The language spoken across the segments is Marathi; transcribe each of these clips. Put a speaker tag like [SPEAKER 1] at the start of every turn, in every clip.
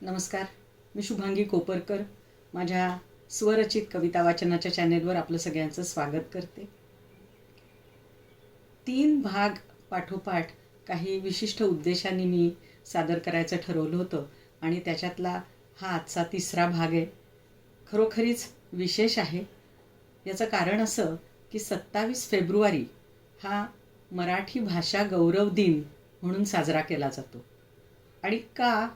[SPEAKER 1] नमस्कार, मी शुभांगी कोपरकर माझ्या स्वरचित कविता वाचनाच्या चॅनेलवर आपलं सगळ्यांचं स्वागत करते. 3 भाग पाठोपाठ काही विशिष्ट उद्देशांनी मी सादर करायचं ठरवलं होतं आणि त्याच्यातला हा आजचा 3रा भाग आहे. खरोखरीच विशेष आहे. याचं कारण असं की 27 फेब्रुवारी हा मराठी भाषा गौरव दिन म्हणून साजरा केला जातो. आणि का?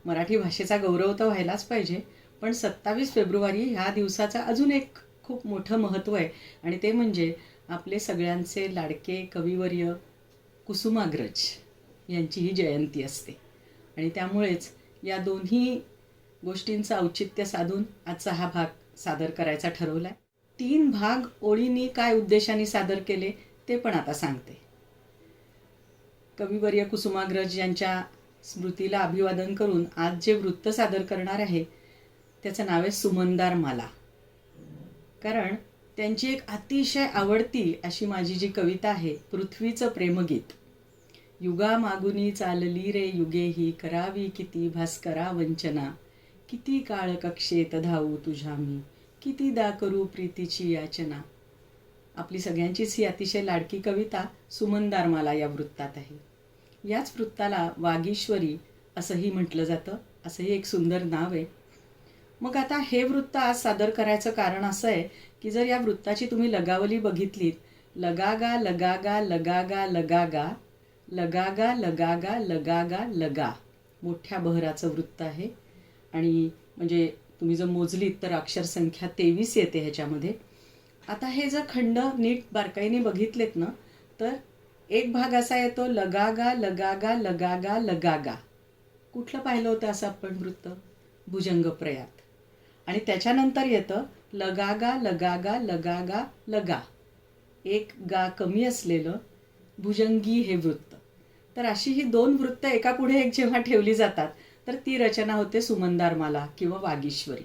[SPEAKER 1] मराठी भाषेचा गौरव तर व्हायलाच पाहिजे, पण 27 फेब्रुवारी ह्या दिवसाचं अजून एक खूप मोठं महत्त्व आहे आणि ते म्हणजे आपले सगळ्यांचे लाडके कविवर्य कुसुमाग्रज यांची ही जयंती असते. आणि त्यामुळेच या दोन्ही गोष्टींचं औचित्य साधून आजचा हा भाग सादर करायचा ठरवला आहे. 3 भाग ओळींनी काय उद्देशाने सादर केले ते पण आता सांगते. कविवर्य कुसुमाग्रज यांच्या स्मृतीला अभिवादन करून आज जे वृत्त सादर करणार आहे त्याचं नाव आहे सुमनदार माला. कारण त्यांची एक अतिशय आवडती अशी माझी जी कविता आहे पृथ्वीचं प्रेमगीत. युगा मागुनी चालली रे युगे ही करावी किती भास्करा वंचना, किती काळ कक्षेत धावू तुझ्या मी, कितीदा करू प्रीतीची याचना. आपली सगळ्यांचीच ही अतिशय लाडकी कविता सुमनदार माला या वृत्तात आहे. याच वृत्ताला वागीश्वरी असंही म्हटलं जातं. असंही एक सुंदर नाव आहे. मग आता हे वृत्त आज सादर करायचं कारण असं आहे की जर या वृत्ताची तुम्ही लगावली बघितलीत, लगागा लगागा लगागा लगागा लगागा लगागा लगागा लगा मोठ्या बहराचं वृत्त आहे. आणि म्हणजे तुम्ही जर मोजलीत तर अक्षरसंख्या 23 येते ह्याच्यामध्ये. आता हे जर खंड नीट बारकाईने बघितलेत ना तर एक भाग असा येतो लगागा लगागा लगागा लगागा. कुठलं पाहिलं होतं असं आपण वृत्त? भुजंग प्रयात. आणि त्याच्यानंतर येतं लगागा लगागा लगागा लगा, एक गा कमी असलेलं भुजंगी हे वृत्त. तर अशी ही 2 वृत्त एकापुढे एक जेव्हा ठेवली जातात तर ती रचना होते सुमनदार माला किंवा वागीश्वरी.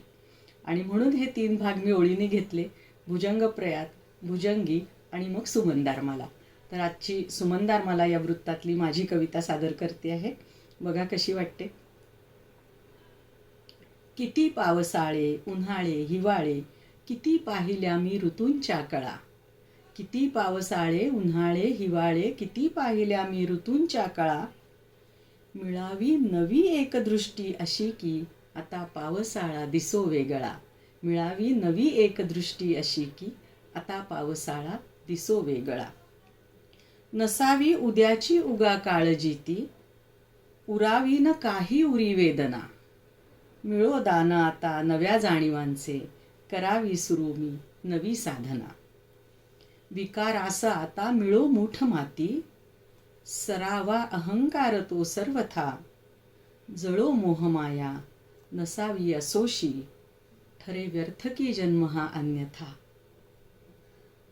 [SPEAKER 1] आणि म्हणून हे 3 भाग मी ओळीने घेतले, भुजंग प्रयात, भुजंगी आणि मग सुमनदार माला. तर आजची सुमनदार माला या वृत्तातली माझी कविता सादर करते आहे. बघा कशी वाटते. किती पावसाळे उन्हाळे हिवाळे, किती पाहिल्या मी ऋतूंच्या कळा. किती पावसाळे उन्हाळे हिवाळे, किती पाहिल्या मी ऋतूंच्या कळा. मिळावी नवी एक दृष्टी अशी की आता पावसाळा दिसो वेगळा. मिळावी नवी एक दृष्टी अशी की आता पावसाळा दिसो वेगळा. नसावी उद्याची उगा काळजी ती, उरावी न काही उरी वेदना. मिळो दान आता नव्या जाणीवांचे, करावी सुरू मी नवी साधना. विकार असा आता मिळो मूठ माती, सरावा अहंकार तो सर्वथा. जळो मोहमाया नसावी असोशी, ठरे व्यर्थ की जन्म हा अन्यथा.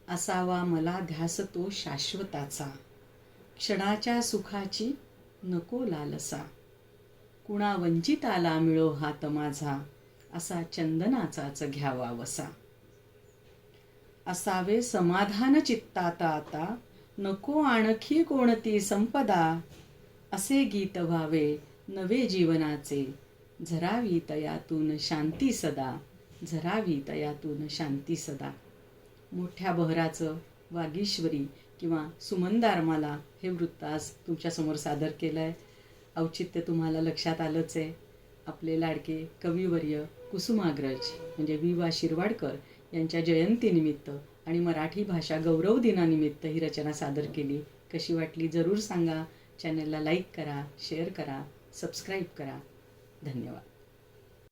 [SPEAKER 1] असावा मला ध्यास तो शाश्वताचा, क्षणाच्या सुखाची नको लालसा. कुणा वंचिताला मिळो हात माझा, असा चंदनाचाच घ्यावा वसा. असावे समाधान चित्तात आता, नको आणखी कोणती संपदा. असे गीत व्हावे नवे जीवनाचे, झरावी तयातून शांती सदा. झरावी तयातून शांती सदा. मोठ्या बहराचं वागीश्वरी किंवा सुमनदार माला हे वृत्त आज तुमच्यासमोर सादर केलं आहे. औचित्य तुम्हाला लक्षात आलंच आहे. आपले लाडके कविवर्य कुसुमाग्रज म्हणजे वि. शिरवाडकर यांच्या जयंतीनिमित्त आणि मराठी भाषा गौरव दिनानिमित्त ही रचना सादर केली. कशी वाटली जरूर सांगा. चॅनलला लाईक करा, शेअर करा, सबस्क्राईब करा. धन्यवाद.